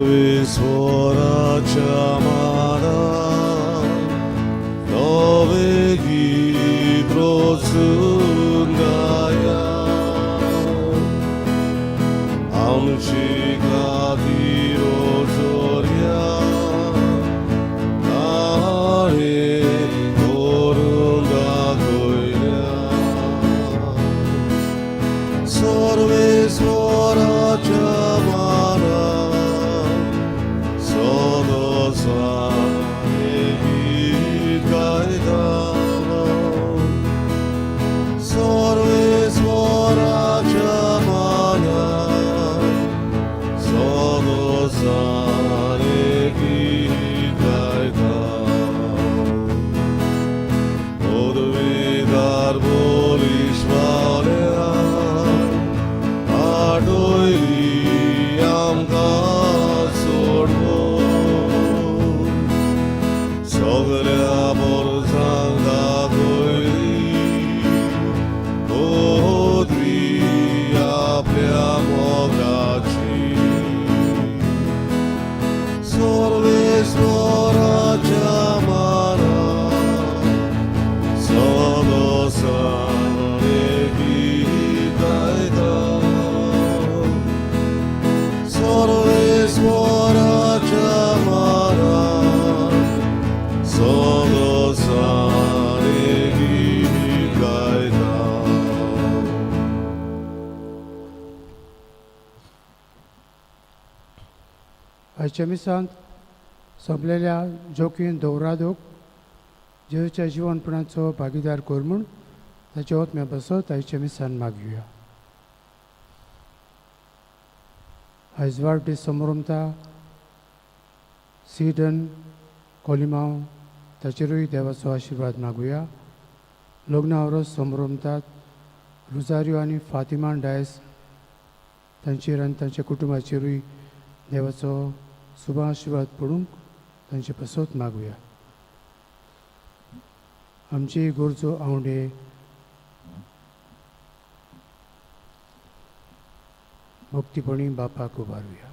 स्वराच्या मारा नवे गीत रोचून गाया आमची गादी रोजोऱ्या नाळे करून दाखवल्या सर्वेश्वराच्या मारा आयच्या मिसांत सोंपलेल्या जोखीन दौरादोक जेजूच्या जिवनपणाचो भागीदार कर म्हूण ताचे ओतम्या बसत आयच्या मिसान मागुया. आयज वाडदीस समोरमता सिडन कोलिमांव ताचेरूय देवाचो आशिर्वाद मागुया. लग्ना वरोस समोरमतात रुजारियो आनी फातिमा डायस तांचेर आनी तांच्या कुटुंबाचेरूय देवाचो शुभ आशिर्वाद पडूंक तांचे बसत मागुया. आमची गरजो आवडे भक्तीपणी बापाक उबारुया.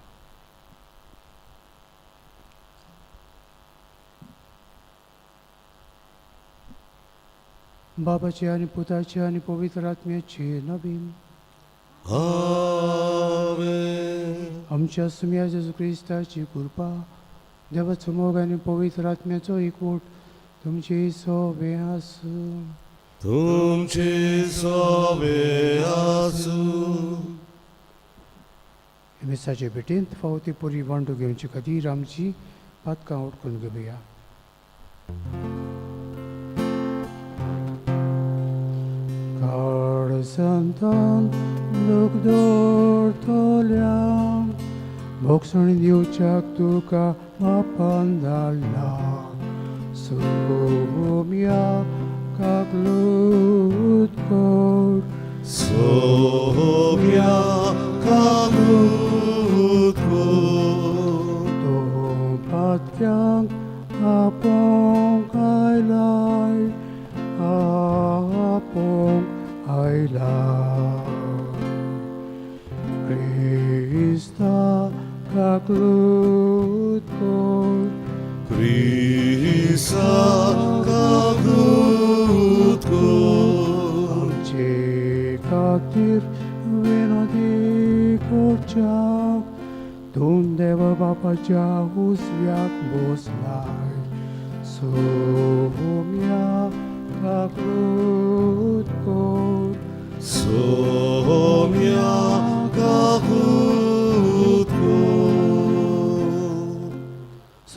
बापाचे आनी पुताचे आनी पवित्र आत्म्याचे नबीन आमच्या सुम्या जेजू क्रिस्ताची कृपा देवाचो मोग आनी पवित्र आत्म्याचो एकवट तुमचे सोबे आसूं. तुमचे सोबे आसूं. मिसाचे भेटेंत फावती पुरी वांटो घेवचे खातीर आमची पातकां ओडकून घेवया. काळ संतान लोक दवरतल्या भोगसण दिवच्याक तुका बापान धाडला. सोम्या काकलूत कोर सोम्या काकलूत कोर तो पातक्यांक आपोंक आयलाय आपोंक आयलाय. Krista kaklut kor Krista kaklut kor amche katir vinodi korchak tun deva bapacha usvyak boslay. Somya kaklut kor Somya kaklut kor.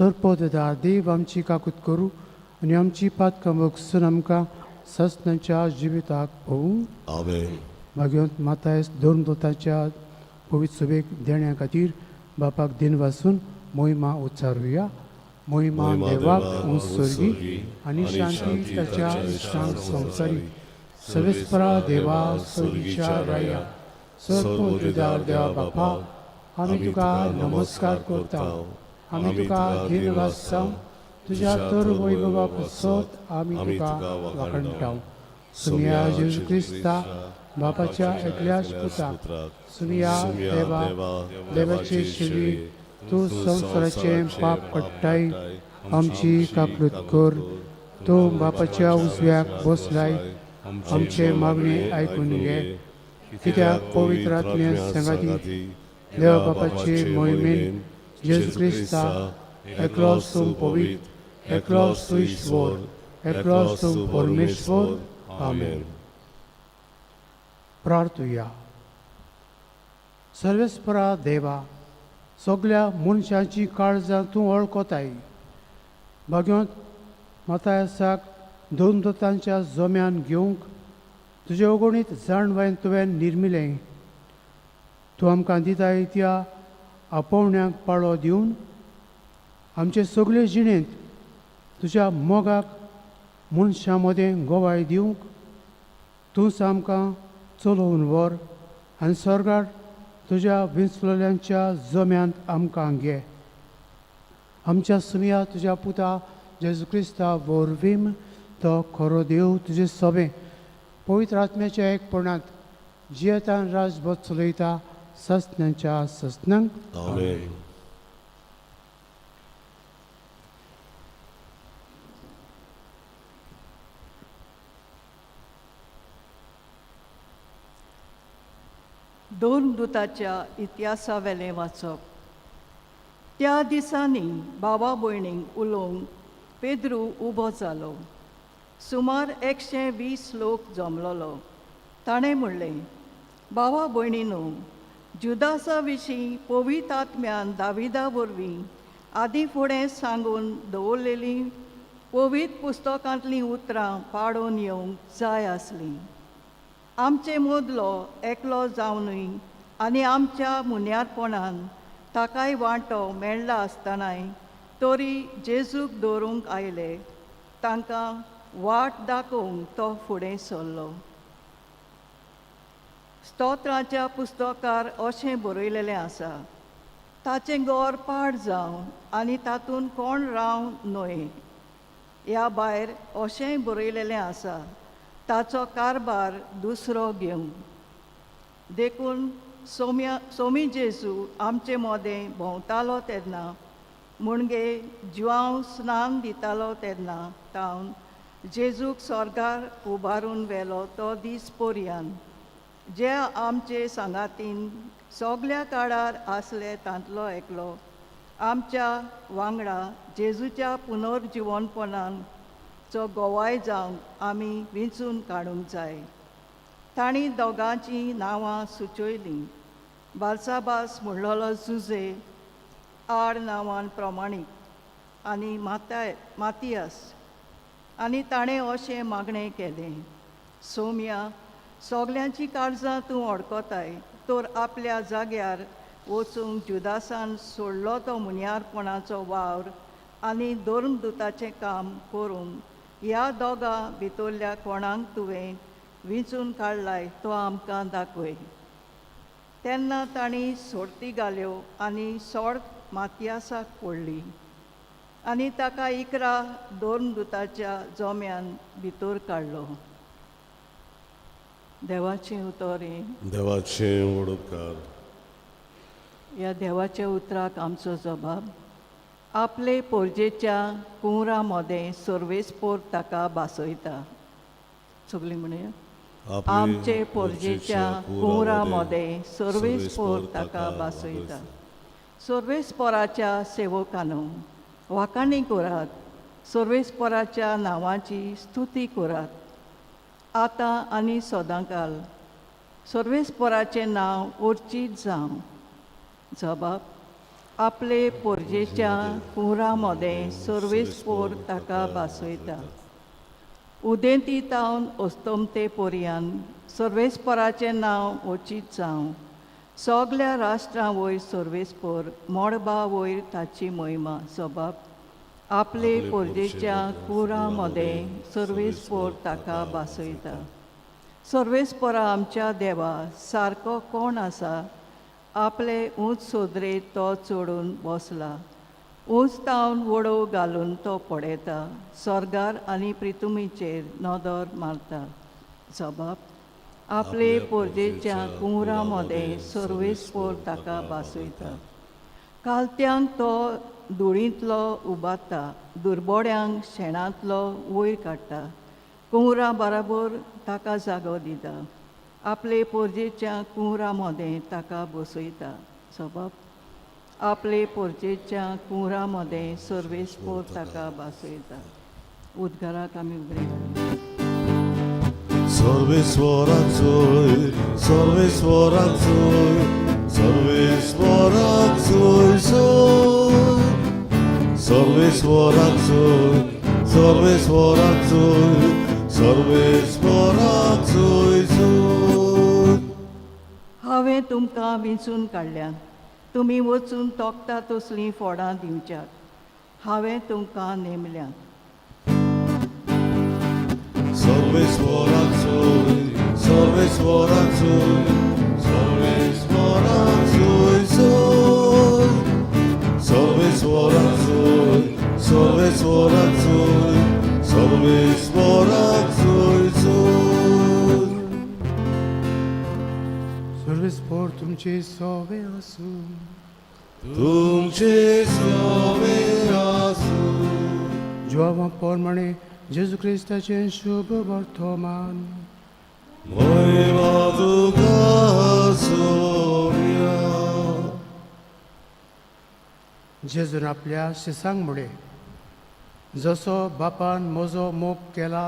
सरपोददार देव आमची काकूत करूं आनी आमची पातकां बगसून आमकां सस्नाच्या जिविताक पळोवं. आमेन. मागीर मातायस दोन दोतांच्या पवित्र सभेक देण्या खातीर बापाक दिन वाचून मोहिमा उच्चारुया. मोहिमा देवाक स्वर्गी आनी शांती ताच्या इश्टांक संवसारी. सर्वेस्परा देवा स्वर्गीच्या राया सरपोददार देवा बापा आमी तुका नमस्कार करता. आमी तुका दिन वाचता. तुज्या तर वैभवा पासत आमी तुका वाखणटाव. सुमिया जेजू क्रिस्ता बापाच्या एकल्याच पुता सुमिया देवा देवाचे शिवी तूं संवसाराचें पाप काडटाय आमची काकूट कर. तूं बापाच्या उजव्याक बसलाय आमचे मागणे आयकून घे. कित्याक पवित्र आत्म्या संगाती देवा बापाचे मोहिमेन जेजू क्रिस्ता एकलोच तूं पवित्र एकलोच तूं ईश्वर एकलोच तूं परमेश्वर. आमेन. प्रार्थुया. सर्वेस्परा देवा, सगळ्या मनशांची काळजां तूं वळखताय. भगवंत मतायासाक 2 दोतांच्या जोम्यान घेवंक तुजे अगणीत जाणवायन तुवें निर्मिलें. तूं आमकां दिताय त्या आपोवण्यांक पाळो दिवन आमचे सगळे जिणेंत तुज्या मोगाक मनशां मदें गोवाय दिवंक तूंच आमकां चलोवन व्हर आनी स्वर्गार तुज्या विंचलोल्यांच्या जोम्यांत आमकां घे. आमच्या सुमया तुज्या पुता जेजू क्रिस्ता वरवीं तो खरो देव तुजे सोबे पवित्र आत्म्याच्या एकपणांत जियेतान राजभर चलयता सस्त्यांच्या सस्त्यांक. आमेन. दोन दुताच्या इतिहासा वेलें वाचप. त्या दिसांनी भावा भयणींक उलोवंक पेद्रू उबो जालो. सुमार 120 लोक जमलोलो. ताणें म्हणलें, भावा भयणीनो, जुदासा विशीं पवित्र आत्म्यान दाविदा वरवीं आदीं फुडें सांगून दवरलेलीं पवित्र पुस्तकांतलीं उतरां पाडून येवंक जाय आसलीं. आमचे मदलो एकलो जावनूय आनी आमच्या मुन्यारपणान ताकाय वांटो मेळ्ळा आसतनाय तरी जेजूक दवरूंक आयले. तांकां वाट दाखोवंक तो फुडें सरलो. स्तोत्राच्या पुस्तकार अशें बरयलेलें आसा, ताचें घर पाड जावं आनी तातूंत कोण रावंक न्हय. ह्या भायर अशेंय बरयलेलें आसा, ताचो कारबार दुसरो घेवं. देखून सोमी जेजू आमचे मदें भोंवतालो तेन्ना मुणगे जिवांव स्नान दितालो तेन्ना तावन जेजूक स्वर्गार उबारून व्हेलो तो दीस पर्यान जे आमचे सांगातीन सगल्या काळार आसले तांतलो एकलो आमच्या वांगडा जेजूच्या पुनर्जिवनपणान चो गोवाय जावंक आमी विंचून काडूंक जाय. तांणी दोगांचीं नांवां सुचयलीं. बार्साबास म्हणलोलो जुजे, आड नांवान प्रमाणीक आनी मातियास. आनी ताणें अशें मागणें केलें, सोम्या, सगल्यांची काळजां तूं अडकताय तर आपल्या जाग्यार वचूंक जुदासान सोडलो तो मुन्यारपणाचो वावर आनी दोर्मदूताचें काम करूंक ह्या दोगां भितरल्या कोणाक तुवें विंचून काडलाय तो आमकां दाखय. तेन्ना तांणी सोडती घाल्यो आनी सोड मातियासाक पडली आनी ताका 11 दोर्मदूताच्या जोम्यान भितर काडलो. देवाचें उतर. देवाचें उडोवकार. ह्या देवाच्या उतराक आमचो जबाब. आपले पोरजेच्या कुंवरा मदें सर्वेस्पोर ताका बासयता. सगळीं म्हणया, आमचे पोरजेच्या कुंवरा मदें सर्वेस्पोर ताका बासयता. सर्वेस्पोराच्या सेवकांनो, वाखाणी करात. सर्वेस्पोराच्या नांवाची स्तुती करात. आतां आनी सदांकाल सर्वेस्पोराचें नांव उर्चीत जावं. जबाब. आपले पोरजेच्या कुंवरा मदें सर्वेस्पोर ताका बासयता. उदेंती तावन अस्तमते पर्यान सर्वेस्पोराचें नांव उर्चीत जावं. सगल्या राष्ट्रां वयर सर्वेस्पोर मोडबा वयर ताची महिमा. जबाब. आपले पोरजेच्या कुंवरा मदें सर्वेस्पोर ताका बासयता. सर्वेस्पोरा आमच्या देवा सारको कोण आसा? आपले उंच सोदरेत तो चडून बसला. उंच तावन वडो घालून तो पडयता. स्वर्गार आनी पृथ्वीचेर नदर मारता. जबाब. आपले पोरजेच्या कुंवरा मदें सर्वेस्पोर ताका बासयता. कालत्यांक तो धुळींतलो उबारता, दुर्बोड्यांक शेणांतलो वयर काडटा, कुंवरां बराबर ताका जागो दिता, आपले पोरजेच्या कुंवरां मदें ताका बसयता. सबब आपले पोरजेच्या कुंवरां मदें सर्वेस्पोर ताका बसयता. उद्गाराक आमी उगडे घालया. सर्वेस्वराक जोय, सर्वेस्वराक जोय, सर्वेस्वराक जोय जोय, सर्वेस्वराक जोय, सर्वेस्वराक जोय, सर्वेस्वराक जोय जोय. हांवें तुमकां विंचून काडल्यात, तुमी वचून तोखता तसलीं फोडां दिवच्यात. हांवें तुमकां नेमल्यात. सर्वेस्वराक जोय, सर्वेस्वराक जोय, सर्वेस्वराक जोय जोय, सर्वेस्वराक जोय, सर्वेस्वराक जोय, सर्वेस्वराक जोय जोय. सर्वेस्पोर तुमचे सोवे आसूं. तुमचे सोवे आसूं. जेव्हा पोरमणे जेजू क्रिस्ताचें शुभ वर्तमान. महिमा तुका सोव्या. जेजून आपल्या शिसांक मुळे जसो बापान म्हजो मोग केला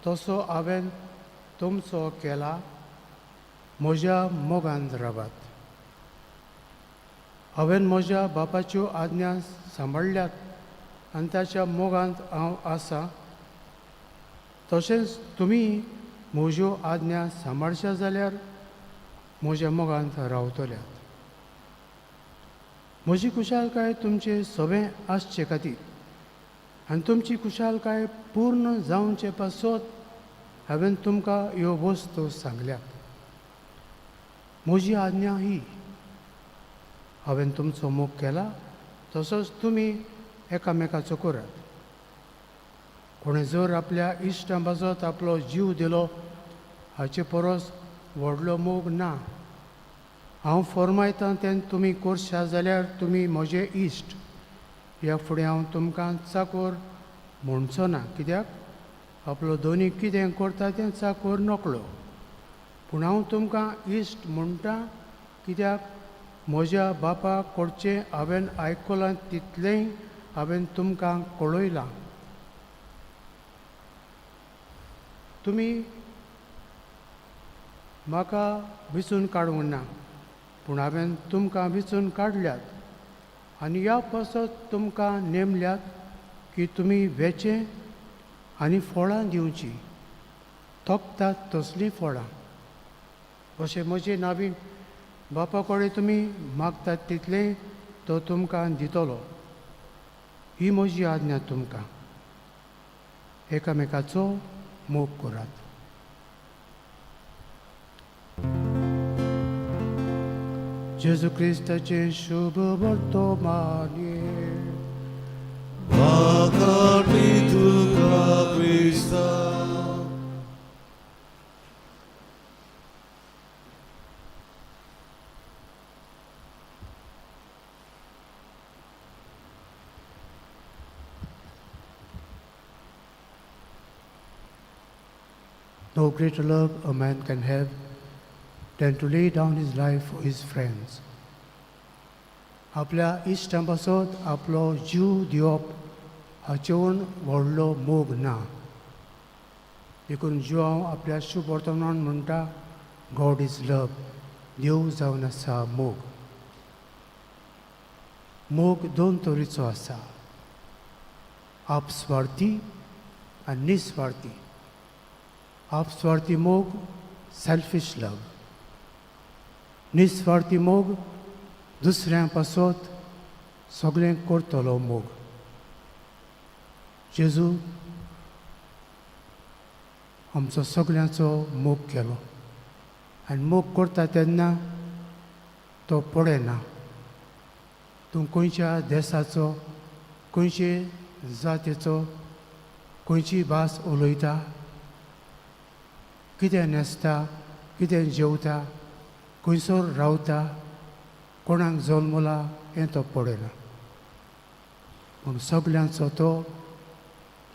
तसो हांवें तुमचो केला. म्हज्या मोगांत रावात. हांवें म्हज्या बापाच्यो आज्ञा सांबाळल्यात आनी ताच्या मोगांत हांव आसां. तशेंच तुमी म्हज्यो आज्ञा सांबाळच्या जाल्यार म्हज्या मोगांत रावतल्यात. म्हजी कुशालकाय तुमचे सगळें आसचे खातीर आनी तुमची कुशालकाय पूर्ण जावचे पासत हांवें तुमकां ह्यो वस्तू सांगल्यात. म्हजी आज्ञा ही, हांवें तुमचो मोग केला तसोच तुमी एकामेकाचो करात. कोणें जर आपल्या इश्टां पासत आपलो जीव दिलो हाचे परस व्हडलो मोग ना. हांव फरमायतां तें तुमी करशा जाल्यार तुमी म्हजे इश्ट. ह्या फुडें हांव तुमकां चाकोर म्हणचो ना, कित्याक आपलो दोनी कितें करता तें चाकोर नकळो. पूण हांव तुमकां इश्ट म्हणटा कित्याक म्हज्या बापाक कडचें हांवें आयकलां तितलेंय हांवें तुमकां कळयलां. तुमी म्हाका विचून काडूंक ना, पूण हांवें तुमकां विचून काडल्यात आनी ह्या पासत तुमकां नेमल्यात की तुमी वेचें आनी फळां दिवचीं, तोखतात तसलीं फळां. अशें म्हजे नांवीन बापा कडेन तुमी मागतात तितलें तो तुमकां दितलो. ही म्हजी आज्ञा तुमकां. एकामेकाचो मोग करात. जेजू क्रिस्ताचें शुभ वर्तमान. Makati tuka Krista. No greater love a man can have than to lay down his life for his friends. आपल्या इश्टां पासत आपलो जीव दिवप हाचेवन व्हडलो मोग ना. देखून जिवांव आपल्या शुभ वर्तमान म्हणटा, गॉड इज लव. देव जावन आसा मोग. मोग दोन तरेचो आसा, आपस्वार्थी आनी निस्वार्थी. आपस्वार्थी मोग सेल्फिश लव. निस्वार्थी मोग दुसऱ्यां पासत सगळें करतलो मोग. जेजू आमचो सगळ्यांचो मोग केलो आनी मोग करता तेन्ना तो पडना. तूं खंयच्या देशाचो, खंयचे जातीचो, खंयची भास उलयता, कितें न्हेसता, कितें जेवता, खंयसर रावता, कोणाक जल्मला, हें तो पळयना. पूण सगल्यांचो तो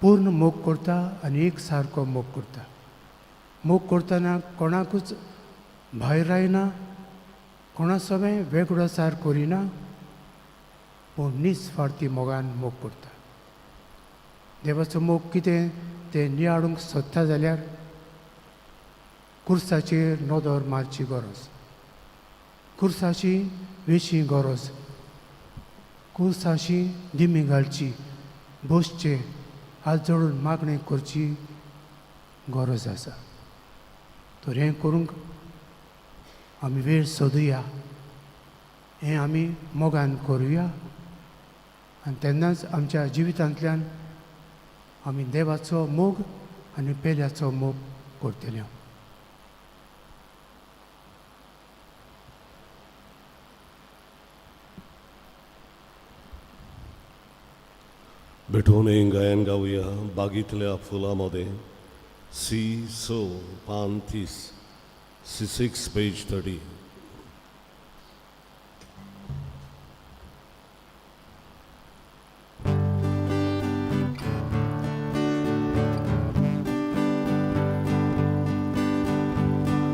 पूर्ण मोग करता आनी एक सारको मोग करता. मोग करतना कोणाकूच भायर रायना, कोणा सोबें वेगळो सार करिना, पूण निस्वार्थी मोगान मोग करता. देवाचो मोग कितें तें नियाळूंक सोदता जाल्यार कुर्साचेर नदर मारची गरज, कुर्साची वेशी गरज, कुर्साची दिमी घालची, बसचे हात जोडून मागणी करची गरज आसा. तर हें करूंक आमी वेळ सोदुया, हें आमी मोगान करुया, आनी तेन्नाच आमच्या जिवितांतल्यान आमी देवाचो मोग आनी पेल्याचो मोग करतले. भेटून हे गायन गाऊया बागीतल्या फुलामध्ये. सी सो पान 30 C6 पेज 30.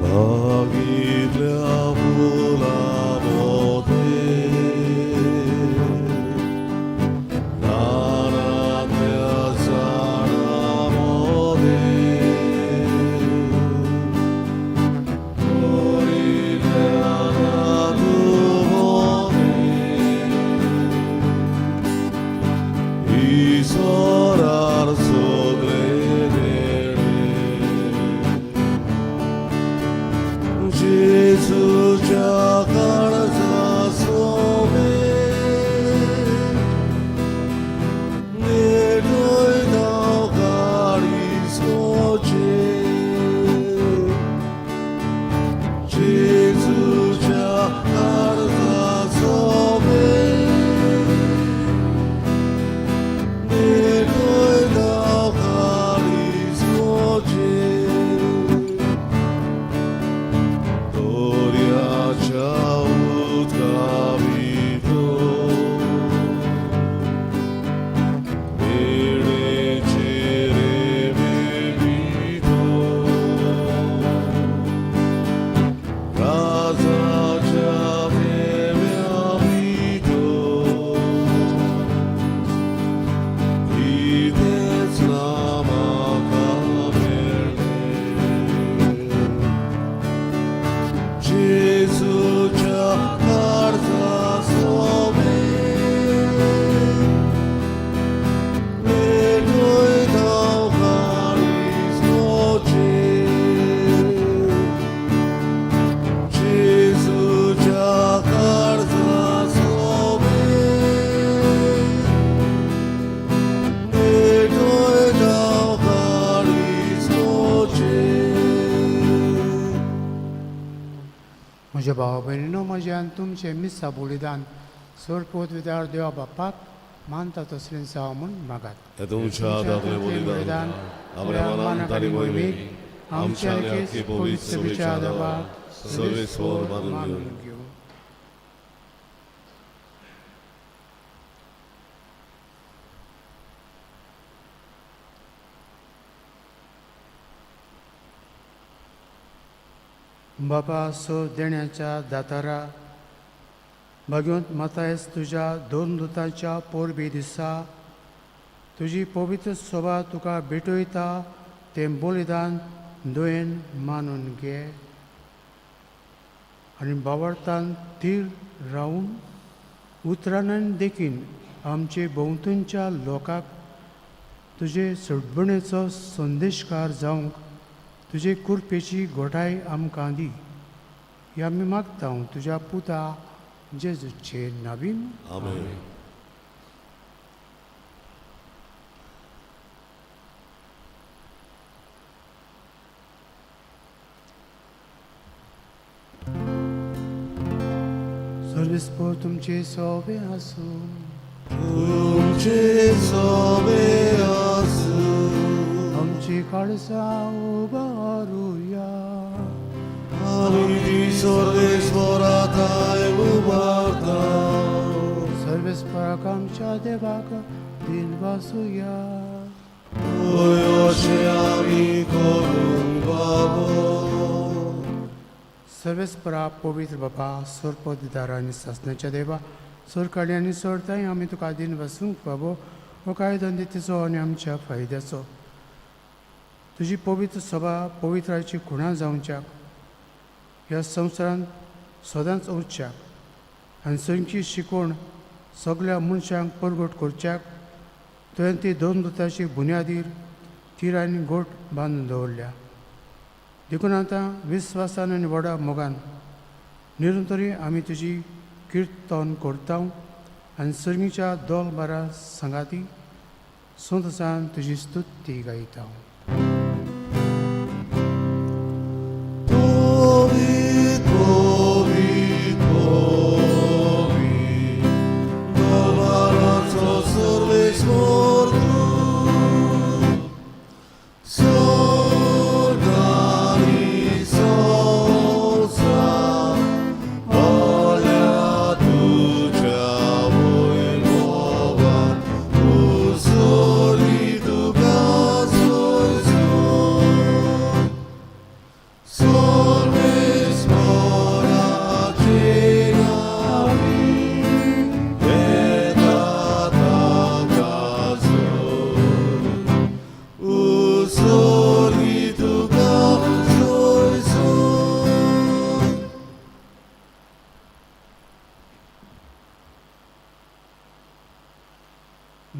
बागीतल्या फुलामध्ये रानातल्या झाडामध्ये कोरिल्ल्या नातूमध्ये इस्वरार सगळे जेजूच्या काळजा सोबेत नेटोय दाव काळीजोचे. जेजूच्या काळजा सोबेत नेटोय दाव काळीजोचे. म्हज्या भावा भयणीनो, म्हज्यान तुमचें मिस्सा बलिदान सरपोत विदार देवा बापाक मानता तसलें जावं म्हूण मागात. हे तुमच्या दाखले बलिदान आपल्या मनांत आनी मोहिमेक आमच्या आख्खे पवित्र सभेच्या आदाराक सर्वेस्वर मानून घेवं. बापा सो देण्याच्या दातारा, भगवंत मातायस तुझ्या 2 दुतांच्या पोरबी दिसा तुजी पवित्र सोबा तुका भेटयता तें बलिदान दोयेन मानून घे आनी बावरतान थीर रावन उतरानन देखीन आमचे भोंवतणच्या लोकांक तुजे सडबणेचो संदेशकार जावंक तुजे कुरपेची घोटाय आमकां दी. ही आमी मागता तुज्या पुता जेजूचे नांवीन. आमेन. सर्वेस्पर तुमचे सोबे आसूं. तुमचे सोबे आसूं. आमची काळजां उबारुया. आमी ती सर्वेस्वराताय उबारता. परमेश्वराक आमच्या देवाक दिन वासूया. अशें आमी करूंक पावो. सर्वेस्परा पवित्र बापा सोरपदार आनी सासणाच्या देवा सोर काडी आनी सोडताय आमी तुका दिन वसूंक पावो. हो कायदो नित्यचो आनी आमच्या फायद्याचो. तुजी पवित्र सभा पवित्राची खुणां जावच्याक ह्या संवसारांत सदांच उरच्याक आनी सगळी शिकवण सगळ्या मनशांक परगट करच्याक तुवें ती दोन दुताची बुन्यादीर तीर आनी गोट बांदून दवरल्या. देखून आतां विस्वासान आनी व्हडा मोगान निरंतरी आमी तुजी किर्तन करता आनी सर्गीच्या दोल बारा सांगाती सोंतसान तुजी स्तुती गायता.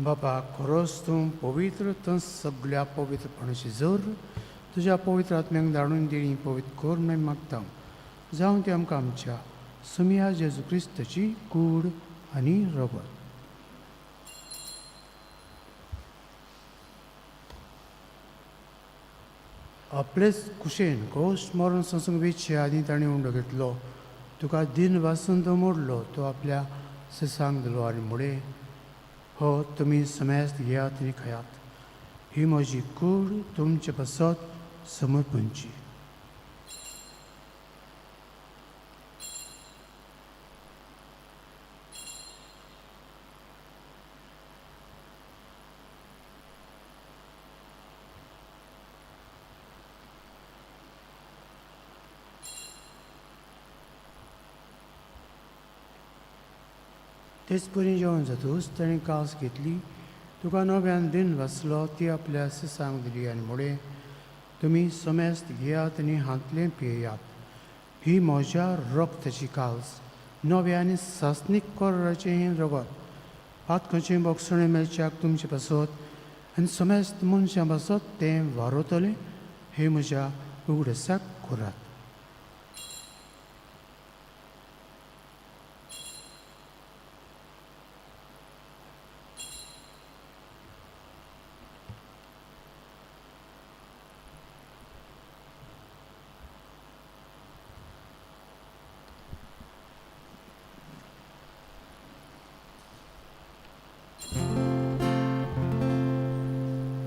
बाबा खरोच तूं पवित्र तूं सगळ्या पवित्रपणाची जोर तुज्या पवित्र आत्म्याक धाडून दिली पवित्र कोर मैं मागता. जावं ती आमकां आमच्या सुमिया जेजू क्रिस्ताची कूड आनी रगत. आपलेच कुशेन गोश्ट मरण संसंग वेचे आदी ताणें उंडो घेतलो. तुका दिन वासून तो मोडलो तो आपल्या सिसांक दिलो आनी मुळे हो तुमी समेस्त घेयात आनी खायात. ही म्हजी कूड तुमचे पासत समर्पणची. तेच परी जेवण जातूच ताणें कास घेतली. तुका नव्यान दिन वाचलो ती आपल्या सिसांक दिली आनी मुळे तुमी समेस्त घेयात आनी हातलें पियेयात. ही म्हज्या रगताची कास नव्या आनी सासणीक कोराचें रगत पातकाचें बोगसणें मेळच्याक तुमचे पासत आनी समेस्त मनशां पासत तें वारोतलें. हे म्हज्या उगडसाक करात.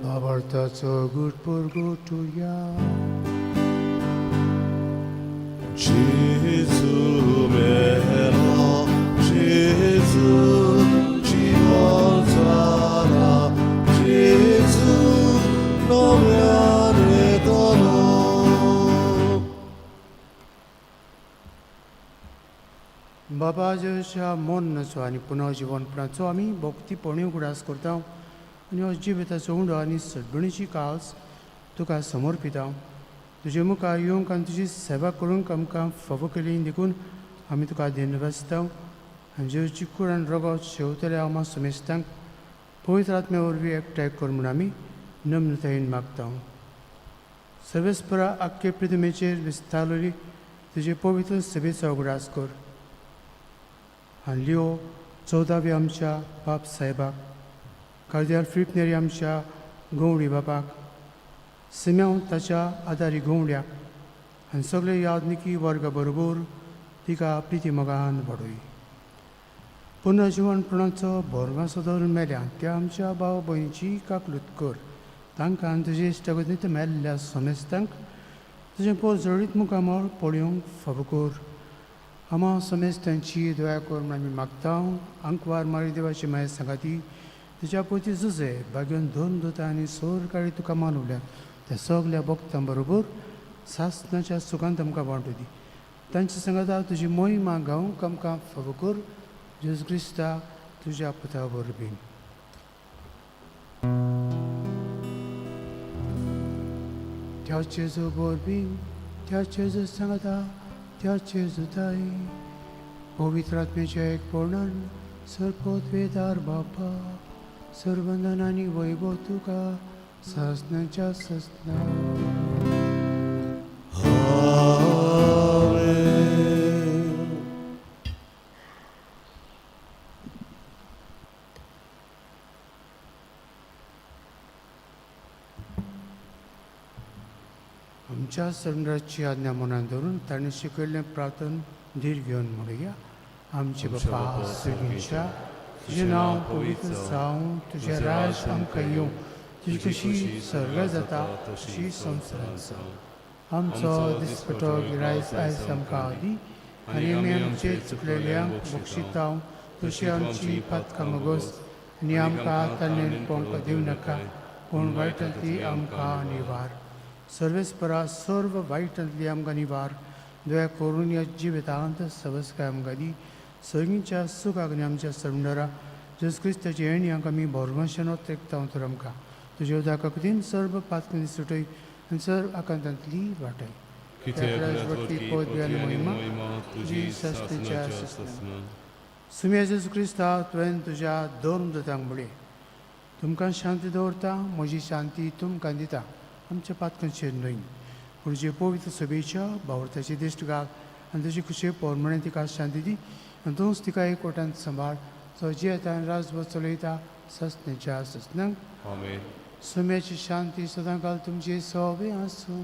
Babartaco gut purgutuja. Gesù meno, Gesù ci alzerà, Gesù nome dono. बाबा जेच्या मन नचो आनी पुनः जिवनपणाचो आमी भक्तीपणी उगडास करता आनी हो जिविताचो उंडो आनी सगळीची कास तुका समर्पिता. तुजे मुखार येवंक आनी तुजी सेवा करूंक आमकां फावो केली देखून आमी तुका दिनवासता आनी जेवची कूड आनी रगत शेवतल्या आमा समेस्तांक पवित्र आत्म्या वरवीं एकठांय कर म्हूण आमी नम्रतायेन मागता. सर्वेस्परा आख्खे पृथ्वीचेर विस्तारलेली तुजे पवित्र सभेचो उगडास कर. आनी लिओ 14व्या आमच्या बाप साहेबाक, कार्दियाल फिलिप नेरी आमच्या गवळी बापाक, सिम्याव ताच्या आदारी गवळ्याक आनी सगळे यादनिकी वर्गा बरोबर तिका प्रिती मोगान वाडय. पुनर्जीवनपणाचो भरवासो दवरून मेल्या त्या आमच्या भाव भयणीची काकलूत कर. तांकां आनी तुजे इश्टागतींत मेल्ल्या समेस्तांक तुजें पोर जळीत मुखामोळ पळोवंक फावो कर. आम्हा समेस्तांची दया करून आमी मागता अंकवार मारी देवाची माय सांगाती तुज्या पोती झुजे बागेन दोन दोता आनी सोर काळी तुका मानवल्या त्या सगल्या भक्तां बरोबर सासणाच्या सुखांत आमकां वांटू दी तांच्या सांगाता तुजी मोहिमा गावंक आमकां फावो कर जेजू क्रिस्ता तुज्या पुता वरवीं त्या जेजू वरवीं त्या जेजू सांगाता त्या जेजुताई पवित्र आत्म्याच्या एक पोर्णान सरपोत वेदार बापा सर्वंदन आनी वैभव तुका सासणाच्या ससना आमच्या सरंडाची आज्ञा मनात धरून ताणें शिकयल्लें प्रार्थन धीर घेवन म्हणुया आमचे बापा स्वर्गीच्या तुजें नांव पवित्र जावं तुजें राज आमकां येवं तुजी कशी स्वर्गांत जाता तशी संवसारांत जावं आमचो दिसपटो गिरायक आयज आमकां दी आनी आमी आमचे चुकलेल्यांक बक्षिता तशी आमची पातकां मागोस आनी आमकां ताणें पोंक दिवं नाका पूण वायटांतली आमकां निवार सर्वेस्परा सर्व वायटांतली आमकां निवार दया करून ह्या जिवितांत सवस्काय आमकां दी सगळींच्या सुखाक आनी आमच्या सरंडरा जेजू क्रिस्ताची येणी आमकां आमी भरवशान तेकता तर आमकां तुज्या उदका खातीर सर्व पातकां सुटय आनी सर्व आकांतांतली वाटय पद आनी महिमा तुजी सस्तेच्या सुम्या जेजू क्रिस्ता तुवें तुज्या दोन दुतांक म्हळें तुमकां शांती दवरता म्हजी शांती तुमकां दिता आमच्या पातकांचेर न्हय पूण जे पवित्र सभेच्या भावर्थाची दिश्ट घाल आनी तुजी खुशी पोरमणे तिका शांती दी आनी तूंच तिका एक कोटांत सांबाळ जो जे आतां राजभर चलयता सस्तेच्या सस्नांक सुम्याची शांती सदां काल तुमचे सवे आसूं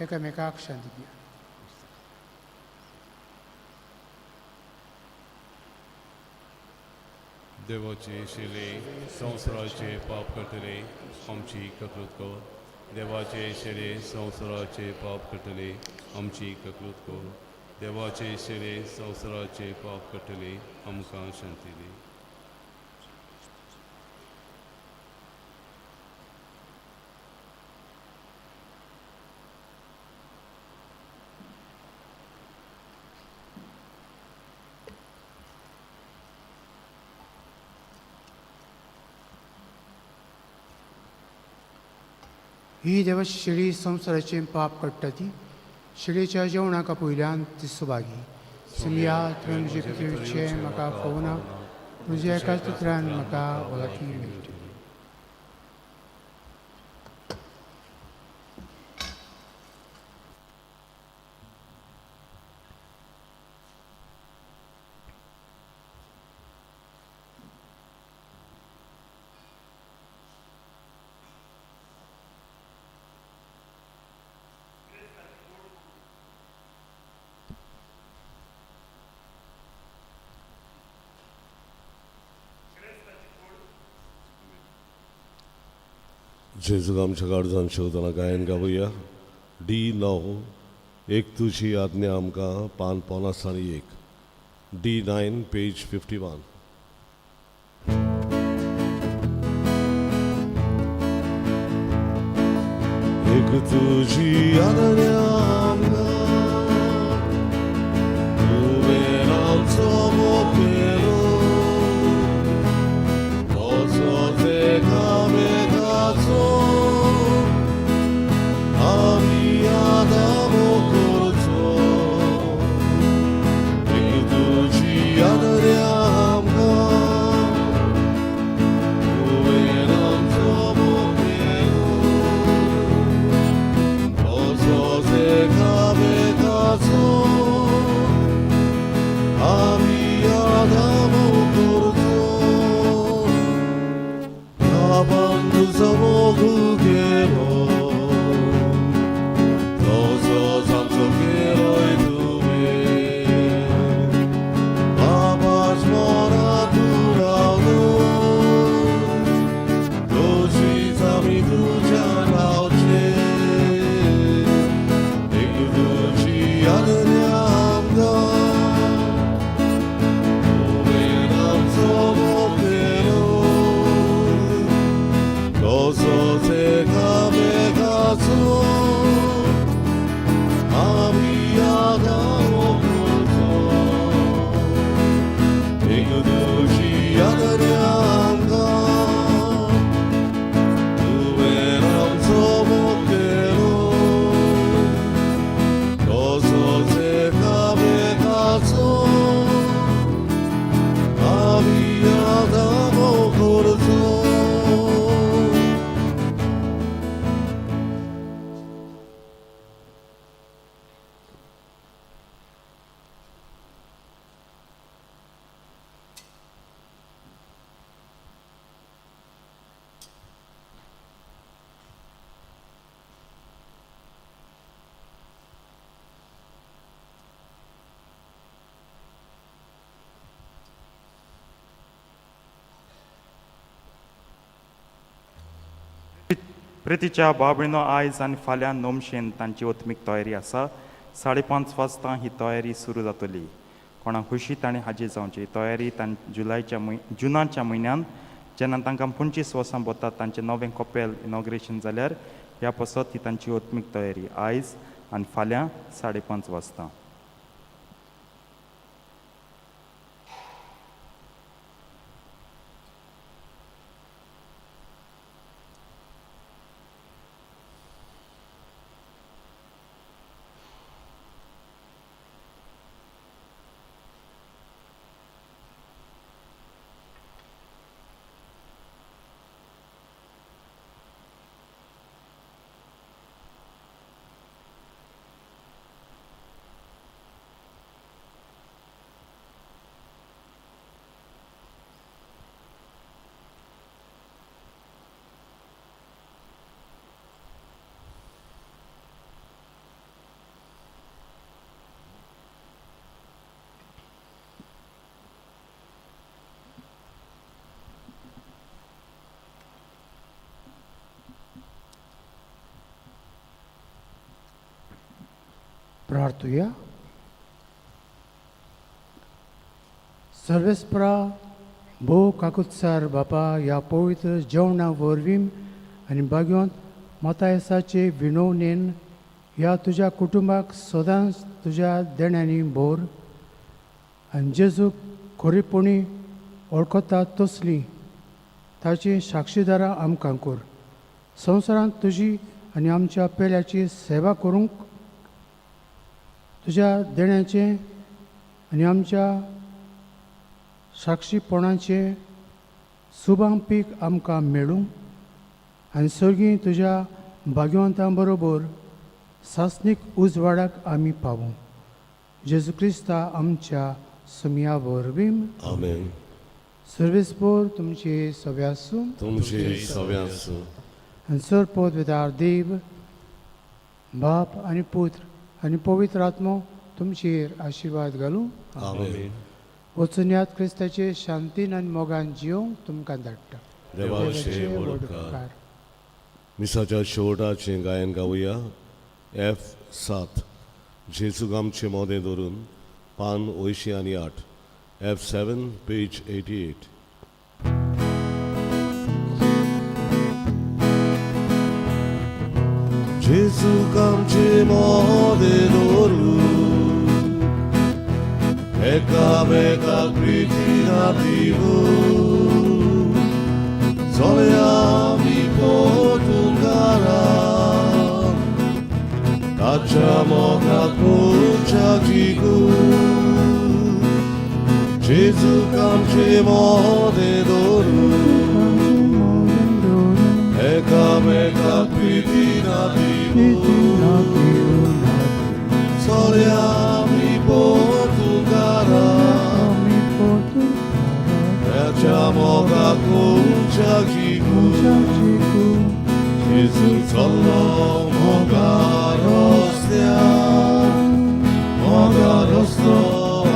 एकामेकाक शांती दिया देवाचे शिले संवसाराचे पाप करतले आमची ककलूत कर देवाचे शिले संवसाराचे पाप करतले आमची ककलूत कर देवाचे शिले संवसाराचे पाप करतले आमकां शांती दी ही देवाची शिडी संवसाराचे पाप काडटा ती शिडेच्या जेवणाका पयल्यान ती सुभागी सुमिया तुवें तुजे पितृचें म्हाका फोवना तुज्या एकाच पुत्रान म्हाका वळखी मेळटली जेजूक आमच्या काळजान शेवतना गायन गावया D9 एक तुजी आज्ञा आमकां पान 50 आनी 1 D9 पेज 51 एक तुजी आज्ञा आमकां तुवें आमचो मोपेलो तोचो तेका प्रितीच्या बाबळीनो आयज आनी फाल्यां नोमशेन तांची ओतमीक तयारी आसा. 5:30 वाजता ही तयारी सुरू जातली. कोणाक खुशीत आनी हाजी जावची तयारी जुनाच्या म्हयन्यान जेन्ना तांकां 25 वर्सां भोवतात तांचें नवें कपेल इनॉग्रेशन जाल्यार ह्या पासत ही तांची ओतमीक तयारी आयज आनी फाल्यां 5:30 वाजता. प्रार्थूया. सर्वेस्परा भोव काकुत्सार बापा ह्या पवित्र जेवणा वरवीं आनी भाग्यवंत मतायसाचे विणवणेन ह्या तुज्या कुटुंबाक सदांच तुज्या देण्यांनी भोर आनी जेजूक खरीपणी वळखता तसली ताची साक्षीदारां आमकां कोर. संवसारांत तुजी आनी आमच्या पेल्याची सेवा करूंक तुज्या देण्याचे आनी आमच्या साक्षीपणाचे सुभां पीक आमकां मेळूंक आनी सर्गी तुज्या भाग्यवंतां बरोबर सासणीक उजवाडाक आमी पावूं. जेजू क्रिस्ता आमच्या सुमिया वरवीं. आमेन. सर्वेस्पोर तुमचे सव्या आसूं. तुमचे सव्या आसूं. आनी सरपोत विदार देव बाप आनी पुत्र आनी पवित्र आत्मो तुमचेर आशिर्वाद घालूं. आमेन. वचून यात क्रिस्ताचे शांतीन आनी मोगान जियोंक तुमकां धाडटा. देवाचे वडकार. मिसाच्या शेवटाचें गायन गावया. F7 जेजूक आमचे मोदें धरून पान 208. F7 page 88. जेजूक आमचे मोदें धरून एकामेकाक प्रितीन दिवून चलया आमी पोटून घरान ताच्या मोगाक पोवच्या जिगून. जेजूक आमचे मोदें धरून एकामेकाक प्रितीन दिवून चलया आमी पोटून घरान ताच्या मोगाक पोवच्या जिगून. जेजू चल्लो मोगा रस्तो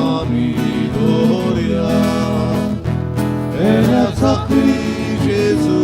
आमी दोरया. एरा थाकली जेजू